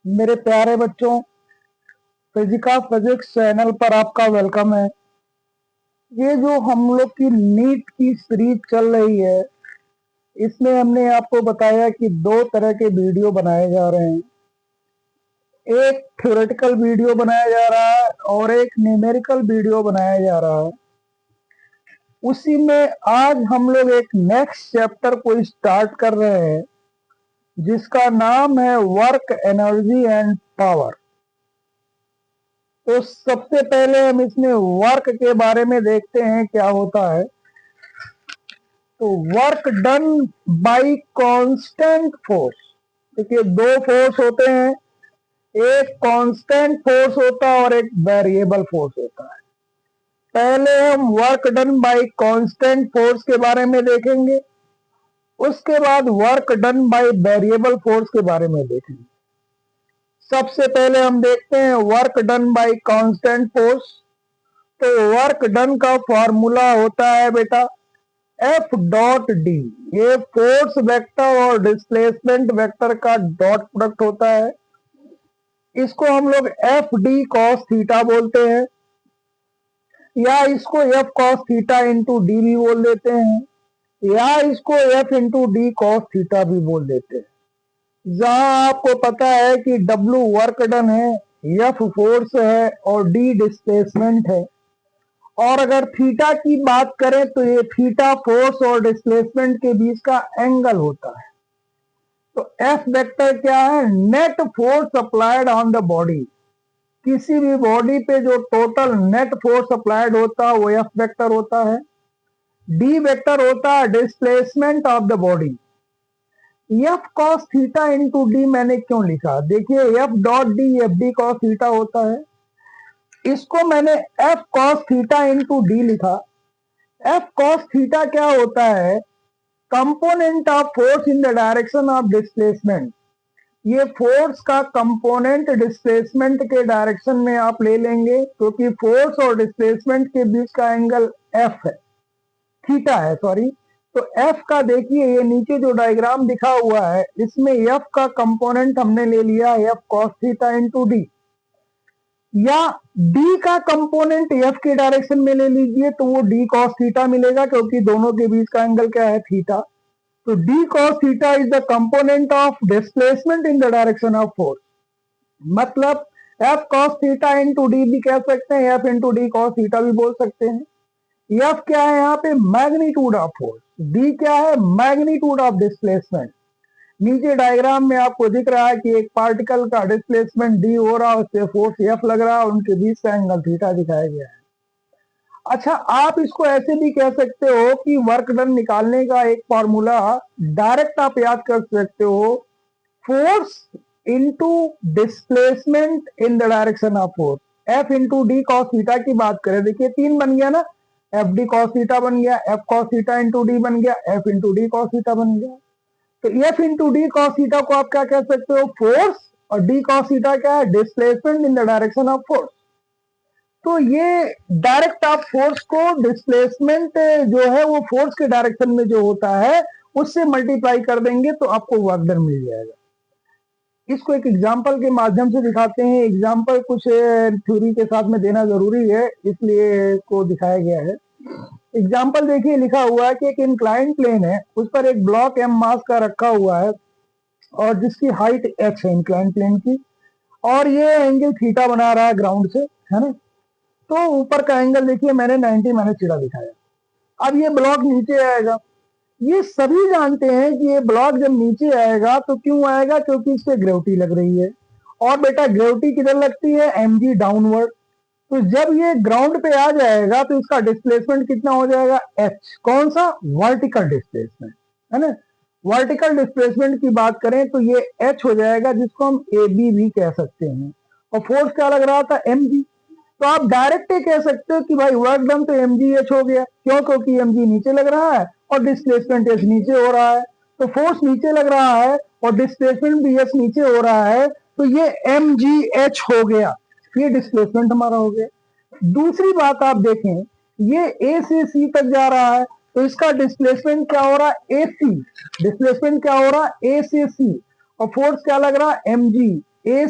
मेरे प्यारे बच्चों, फिजिक्स चैनल पर आपका वेलकम है। ये जो हम लोग की नीट की सीरीज चल रही है, इसमें हमने आपको बताया कि दो तरह के वीडियो बनाए जा रहे हैं। एक थ्योरेटिकल वीडियो बनाया जा रहा है और एक न्यूमेरिकल वीडियो बनाया जा रहा है। उसी में आज हम लोग एक नेक्स्ट चैप्टर को स्टार्ट कर रहे हैं, जिसका नाम है वर्क, एनर्जी एंड पावर। तो सबसे पहले हम इसमें वर्क के बारे में देखते हैं क्या होता है। तो work done by constant force. देखिए, दो फोर्स होते हैं, एक कांस्टेंट फोर्स होता है और एक वेरिएबल फोर्स होता है। पहले हम work done by constant force के बारे में देखेंगे, उसके बाद work done by variable force के बारे में देखेंगे। सबसे पहले हम देखते हैं work done by constant force. तो वर्क डन का फॉर्मूला होता है बेटा एफ डॉट डी। ये फोर्स वेक्टर और डिस्प्लेसमेंट वेक्टर का डॉट प्रोडक्ट होता है। इसको हम लोग एफ डी कॉस थीटा बोलते हैं, या इसको F cos theta into D भी बोल देते हैं, या इसको F into D cos theta भी बोल देते हैं। जहां आपको पता है कि डब्ल्यू वर्क डन है, एफ फोर्स है और डी डिस्प्लेसमेंट है। और अगर थीटा की बात करें तो ये थीटा फोर्स और डिस्प्लेसमेंट के बीच का एंगल होता है। तो एफ वेक्टर क्या है? Net force applied on the body. किसी भी बॉडी पे जो टोटल नेट फोर्स अप्लाइड होता है वो एफ वेक्टर होता है। डी वेक्टर होता है displacement of the body. F cos theta into D मैंने क्यों लिखा? देखिए, F dot D F D cos theta होता है, इसको मैंने F cos theta into D लिखा। एफ कॉस थीटा क्या होता है? Component of force in the direction of displacement. ये फोर्स का कंपोनेंट डिस्प्लेसमेंट के डायरेक्शन में आप ले लेंगे, क्योंकि फोर्स और डिस्प्लेसमेंट के बीच का एंगल एफ है, थीटा है, सॉरी। तो एफ का देखिए, ये नीचे जो डायग्राम दिखा हुआ है, इसमें एफ का कंपोनेंट हमने ले लिया F cos theta into D, या डी का कंपोनेंट एफ के डायरेक्शन में ले लीजिए तो वो डी कॉस थीटा मिलेगा, क्योंकि दोनों के बीच का एंगल क्या है? थीटा। तो D cos theta is the component of displacement in the direction of force. मतलब F cos theta into D भी कह सकते हैं, F into D cos theta भी बोल सकते हैं। एफ क्या है यहाँ पे? Magnitude of force. डी क्या है? Magnitude of displacement. नीचे डायग्राम में आपको दिख रहा है कि एक पार्टिकल का डिस्प्लेसमेंट डी हो रहा है, उससे फोर्स एफ लग रहा है, उनके बीच का एंगल थीटा दिखाया गया है। अच्छा, आप इसको ऐसे भी कह सकते हो कि वर्क डन निकालने का एक फॉर्मूला डायरेक्ट आप याद कर सकते हो, force into displacement in the direction of force. F into D cos theta की बात करें, देखिए तीन बन गया ना, एफ डी कॉस थीटा बन गया, F cos theta into D बन गया, F into D cos theta बन गया। तो F into D cos theta को आप क्या कह सकते हो? फोर्स। और डी कॉस थीटा क्या है? Displacement in the direction of force. तो ये डायरेक्ट आप फोर्स को डिस्प्लेसमेंट जो है वो फोर्स के डायरेक्शन में जो होता है उससे मल्टीप्लाई कर देंगे तो आपको वर्क डन मिल जाएगा। इसको एक एग्जाम्पल के माध्यम से दिखाते हैं। एग्जाम्पल कुछ थ्योरी के साथ में देना जरूरी है, इसलिए इसको दिखाया गया है। एग्जाम्पल देखिए, लिखा हुआ है कि एक इंक्लाइन प्लेन है, उस पर एक ब्लॉक एम मास का रखा हुआ है और जिसकी हाइट एच है इंक्लाइन प्लेन की, और ये एंगल थीटा बना रहा है ग्राउंड से, है ना। तो ऊपर का एंगल देखिए मैंने 90 माइनस थीटा दिखाया। अब ये ब्लॉक नीचे आएगा। ये सभी जानते हैं कि ये ब्लॉक जब नीचे आएगा तो क्यों आएगा? क्योंकि इस पे ग्रेविटी लग रही है। और बेटा ग्रेविटी किधर लगती है? mg downward. तो जब ये ग्राउंड पे आ जाएगा तो इसका डिस्प्लेसमेंट कितना हो जाएगा? h। कौन सा? वर्टिकल डिस्प्लेसमेंट, है ना। वर्टिकल डिस्प्लेसमेंट की बात करें तो ये h हो जाएगा, जिसको हम ab भी कह सकते हैं। और फोर्स क्या लग रहा था? mg। तो आप डायरेक्ट ही कह सकते हो कि भाई वर्क डन तो mgh हो गया। क्यों? क्योंकि mg नीचे लग रहा है और डिस्प्लेसमेंट h नीचे हो रहा है। तो फोर्स नीचे लग रहा है और डिस्प्लेसमेंट भी h नीचे हो रहा है, तो ये mgh हो गया, ये डिस्प्लेसमेंट हमारा हो गया। दूसरी बात आप देखें, ये ए से सी तक जा रहा है, तो इसका डिस्प्लेसमेंट क्या हो रहा है? AC। डिस्प्लेसमेंट क्या हो रहा है? ए से सी। और फोर्स क्या लग रहा है? mg। ए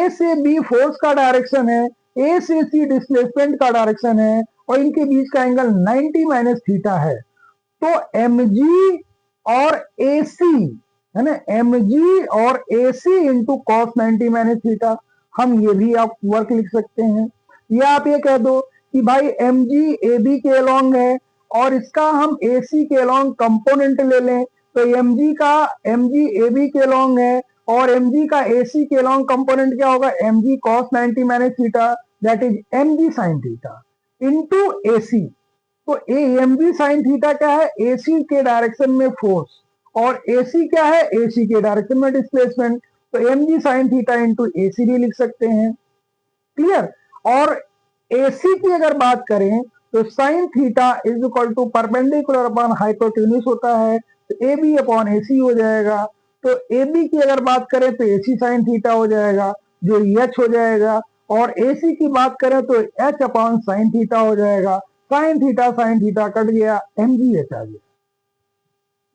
से बी फोर्स का डायरेक्शन है, ए से सी डिस्प्लेसमेंट का डायरेक्शन है, और इनके बीच का एंगल 90 माइनस थीटा है। तो mg और AC है ना, mg और AC into cos 90 minus theta, हम ये भी आप वर्क लिख सकते हैं। या आप ये कह दो कि भाई mg AB के अलोंग है और इसका हम AC के अलोंग कंपोनेंट ले लें, तो mg AB के अलोंग है और mg का AC के अलोंग कंपोनेंट क्या होगा, mg cos 90 minus theta, that is mg sin theta into AC। तो mg sin थीटा क्या है, AC के डायरेक्शन में फोर्स, और AC क्या है, AC के डायरेक्शन में डिस्प्लेसमेंट, तो mg sin theta into AC भी लिख सकते हैं। क्लियर। और AC की अगर बात करें तो sin theta is equal to perpendicular upon hypotenuse होता है, तो AB अपॉन AC हो जाएगा। तो AB की अगर बात करें तो AC sin थीटा हो जाएगा, जो H हो जाएगा, और AC की बात करें तो H अपॉन sin थीटा हो जाएगा। sin थीटा कट गया, mgh आ गया।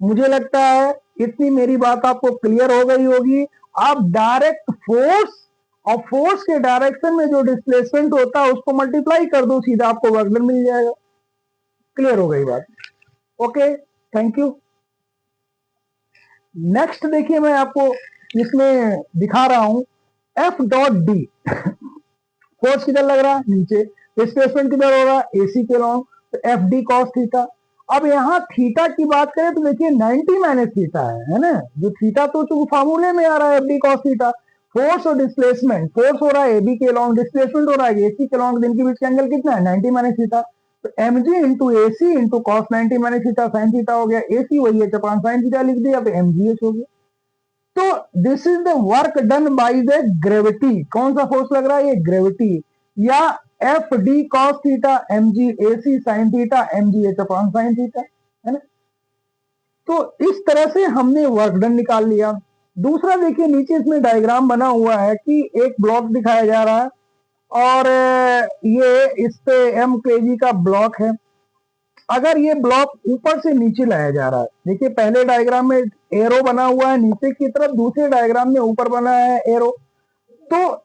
मुझे लगता है इतनी मेरी बात आपको क्लियर हो गई होगी। आप डायरेक्ट फोर्स और फोर्स के डायरेक्शन में जो डिस्प्लेसमेंट होता है उसको मल्टीप्लाई कर दो, सीधा आपको वर्क डन मिल जाएगा। क्लियर हो गई बात। Okay, thank you. नेक्स्ट देखिए, मैं आपको इसमें दिखा रहा हूं एफ डॉट डी। फोर्स किधर लग रहा है, नीचे, डिस्प्लेसमेंट किधर हो रहा है, AC के लॉन्ग, तो एफ डी कॉस थीटा। अब यहाँ थीटा की बात करें तो देखिए 90 माइनस थीटा है ना, जो थीटा तो चूंकि फार्मूले में आ रहा है F D cos theta. Force और डिस्प्लेसमेंट, फोर्स हो रहा है AB के लॉन्ग, डिस्प्लेसमेंट हो रहा है AC के लॉन्ग, इनके बीच का एंगल कितना है, 90 माइनस थीटा। तो mg into AC into cos 90 minus theta sine theta हो गया, AC वही है चपान साइन थीटा लिख दिया, तो mgh हो गया। तो this is the work done by the gravity. कौन सा फोर्स लग रहा है, ये ग्रेविटी, या F D cos theta mg AC sine theta mgh upon sine theta, है ना। तो इस तरह से हमने वर्क डन निकाल लिया। दूसरा देखिए, नीचे इसमें डायग्राम बना हुआ है कि एक ब्लॉक दिखाया जा रहा है और ये इस पे m kg का ब्लॉक है। अगर ये ब्लॉक ऊपर से नीचे लाया जा रहा है, देखिए पहले डायग्राम में एरो बना हुआ है नीचे की तरफ, दूसरे डायग्राम में ऊपर बना है एरो। तो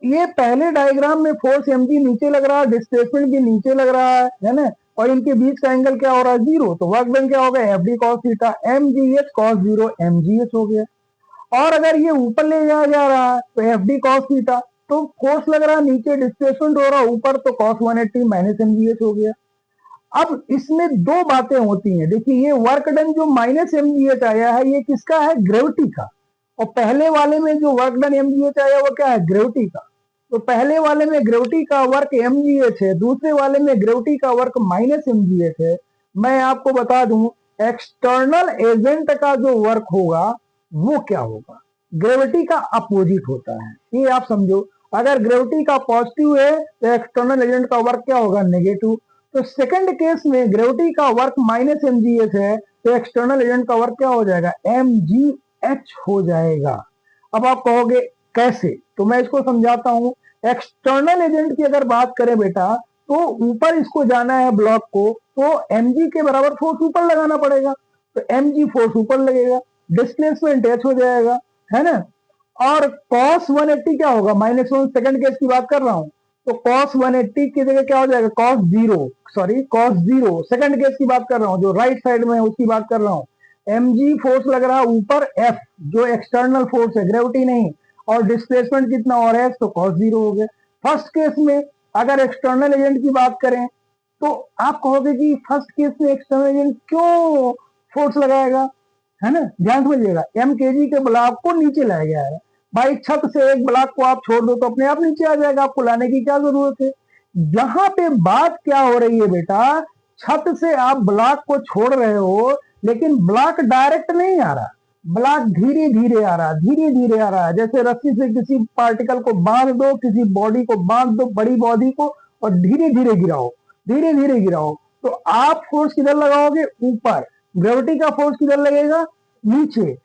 ये पहले डायग्राम में फोर्स mg नीचे लग रहा है, डिस्प्लेसमेंट भी नीचे लग रहा है ना, और इनके बीच का एंगल क्या हो रहा है, 0। तो वर्क डन क्या होगा, F D cos theta mgh cos 0 mgh हो गया। और अगर ये ऊपर ले जाया जा रहा है तो एफ डी कॉस थीटा, तो फोर्स लग रहा है नीचे, डिस्प्लेसमेंट हो रहा है ऊपर, तो cos 180 माइनस mgh हो गया। अब इसमें दो बातें होती हैं, देखिए ये वर्क डन जो माइनस mgh आया है ये किसका है, ग्रेविटी का, और पहले वाले में जो वर्क डन mgh आया वो क्या है, ग्रेविटी का। तो पहले वाले में ग्रेविटी का वर्क mgh है, दूसरे वाले में ग्रेविटी का वर्क माइनस mgh है। मैं आपको बता दूं, एक्सटर्नल एजेंट का जो वर्क होगा वो क्या होगा, ग्रेविटी का अपोजिट होता है, ये आप समझो। अगर ग्रेविटी का पॉजिटिव है तो एक्सटर्नल एजेंट का वर्क क्या होगा, नेगेटिव। तो सेकंड केस में ग्रेविटी का वर्क माइनस mgh है, तो एक्सटर्नल एजेंट का वर्क क्या हो जाएगा, mgh हो जाएगा। अब आप कहोगे कैसे, तो मैं इसको समझाता हूं। एक्सटर्नल एजेंट की अगर बात करें बेटा, तो ऊपर इसको जाना है ब्लॉक को, तो mg के बराबर फोर्स ऊपर लगाना पड़ेगा, तो mg फोर्स ऊपर लगेगा, डिस्प्लेसमेंट h हो जाएगा, है ना। और cos 180 क्या होगा, -1, सेकंड केस की बात कर रहा हूं, तो cos 180 की जगह क्या हो जाएगा, cos 0, सेकंड केस की बात कर रहा हूं, जो राइट साइड में है उसकी बात कर रहा हूं। mg फोर्स लग रहा है ऊपर, f जो एक्सटर्नल फोर्स है, ग्रेविटी नहीं, और डिस्प्लेसमेंट कितना और है, तो cos 0 हो गया। फर्स्ट केस में अगर एक्सटर्नल एजेंट की बात करें तो आप कहोगे कि फर्स्ट केस में एक्सटर्नल एजेंट क्यों फोर्स लगाएगा, है ना। ध्यान समझिएगा, m kg के ब्लॉक को नीचे लाया गया है, भाई छत से एक ब्लॉक को आप छोड़ दो तो अपने आप नीचे आ जाएगा, आपको लाने की क्या जरूरत है। यहाँ पे बात क्या हो रही है बेटा, छत से आप ब्लॉक को छोड़ रहे हो, लेकिन ब्लॉक डायरेक्ट नहीं आ रहा, ब्लॉक धीरे धीरे आ रहा, धीरे धीरे आ रहा है। जैसे रस्सी से किसी पार्टिकल को बांध दो, किसी बॉडी को बांध दो, बड़ी बॉडी को, और धीरे धीरे गिराओ, धीरे धीरे गिराओ, तो आप फोर्स किधर लगाओगे, ऊपर। ग्रेविटी का फोर्स किधर लगेगा, नीचे,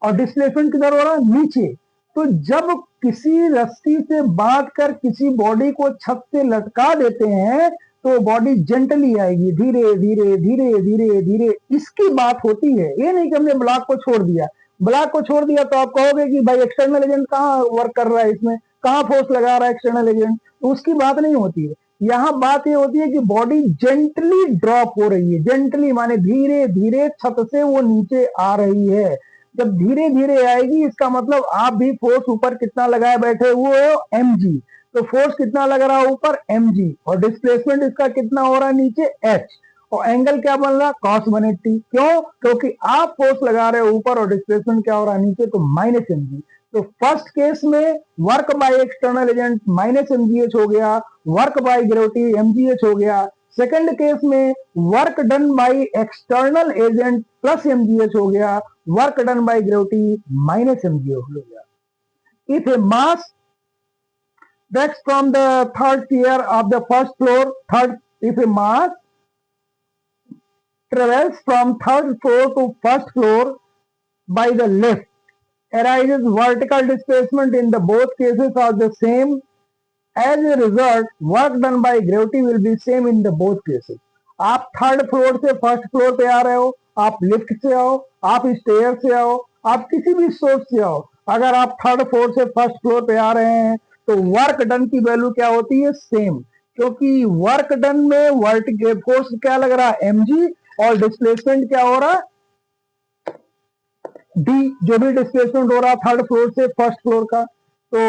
और डिस्प्लेसमेंट किधर हो रहा है, नीचे। तो जब किसी रस्सी से बांध कर किसी बॉडी को छत से लटका देते हैं तो बॉडी जेंटली आएगी, धीरे धीरे धीरे धीरे धीरे, इसकी बात होती है। ये नहीं कि हमने ब्लॉक को छोड़ दिया, ब्लॉक को छोड़ दिया तो आप कहोगे कि भाई एक्सटर्नल एजेंट कहाँ वर्क कर रहा है, इसमें कहाँ फोर्स लगा रहा है एक्सटर्नल एजेंट, तो उसकी बात नहीं होती है। यहाँ बात ये होती है कि बॉडी जेंटली ड्रॉप हो रही है, जेंटली माने धीरे धीरे छत से वो नीचे आ रही है। जब धीरे धीरे आएगी इसका मतलब आप भी फोर्स ऊपर कितना लगाए बैठे हुए हो, mg। तो फोर्स कितना लग रहा है ऊपर, mg, और डिस्प्लेसमेंट इसका कितना हो रहा है नीचे, h, और एंगल क्या बन रहा है, cos 180। क्यों? क्योंकि आप फोर्स लगा रहे हो ऊपर और डिस्प्लेसमेंट क्या हो रहा है नीचे, तो माइनस mg। तो फर्स्ट केस में work by external agent minus mgh हो गया, वर्क बाय ग्रेविटी mgh हो गया। सेकंड केस में work done by external agent plus mgh हो गया, work done by gravity minus mgh हो गया। If A mass that's from the third tier of the first floor, if a mass travels from third floor to first floor by the lift, arises vertical displacement in the both cases are the same. As a result, work done by gravity will be same in the both cases. आप third floor से first floor पे आ रहे हो, आप lift से आओ, आप stair से आओ, आप किसी भी सोर्स से आओ, अगर आप थर्ड फ्लोर से फर्स्ट फ्लोर पे आ रहे हैं तो वर्क डन की वैल्यू क्या होती है, सेम। क्योंकि वर्क डन में वर्टिकल फोर्स क्या लग रहा है, mg, और डिस्प्लेसमेंट क्या हो रहा है, d। जो भी डिस्प्लेसमेंट हो रहा है थर्ड फ्लोर से फर्स्ट फ्लोर का, तो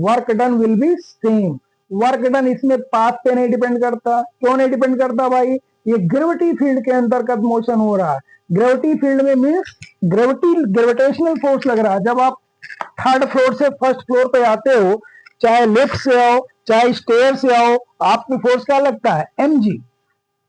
work done will be same. Work done इसमें पाथ पे नहीं डिपेंड करता। क्यों नहीं डिपेंड करता भाई, ये ग्रेविटी फील्ड के अंतर्गत मोशन हो रहा है। ग्रेविटी फील्ड में मीन्स ग्रेविटेशनल फोर्स लग रहा है। जब आप थर्ड फ्लोर से फर्स्ट फ्लोर पे आते हो, चाहे लिफ्ट से आओ चाहे स्टेयर से आओ, आपको फोर्स क्या लगता है, mg।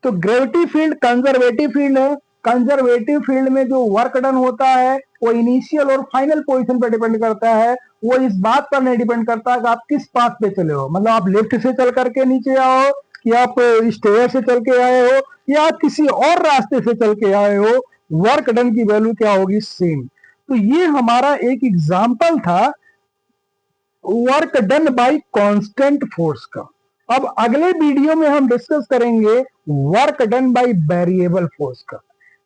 तो ग्रेविटी फील्ड कंजर्वेटिव फील्ड है। कंजर्वेटिव फील्ड में जो वर्क डन होता है वो इनिशियल और फाइनल पोजीशन पर डिपेंड करता है। वो इस बात पर नहीं डिपेंड करता कि आप किस पाथ पे चले हो, मतलब आप लिफ्ट से चल करके नीचे आओ कि आप स्टेयर से चल के आए हो या आप किसी और रास्ते से चल के आए हो, वर्क डन की वैल्यू क्या होगी, सेम। तो ये हमारा एक एग्जाम्पल था work done by constant force का। अब अगले वीडियो में हम डिस्कस करेंगे work done by variable force का।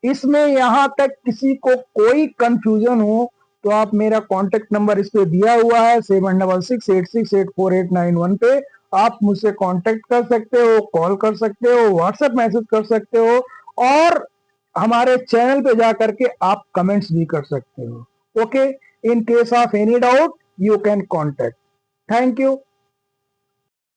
इसमें यहां तक किसी को कोई कंफ्यूजन हो तो आप मेरा कांटेक्ट नंबर इस पे दिया हुआ है 7668684891 पे आप मुझसे कांटेक्ट कर सकते हो, कॉल कर सकते हो, व्हाट्सएप मैसेज कर सकते हो, और हमारे चैनल पे जा करके आप कमेंट्स भी कर सकते हो। Okay, in case of any doubt you can contact. Thank you.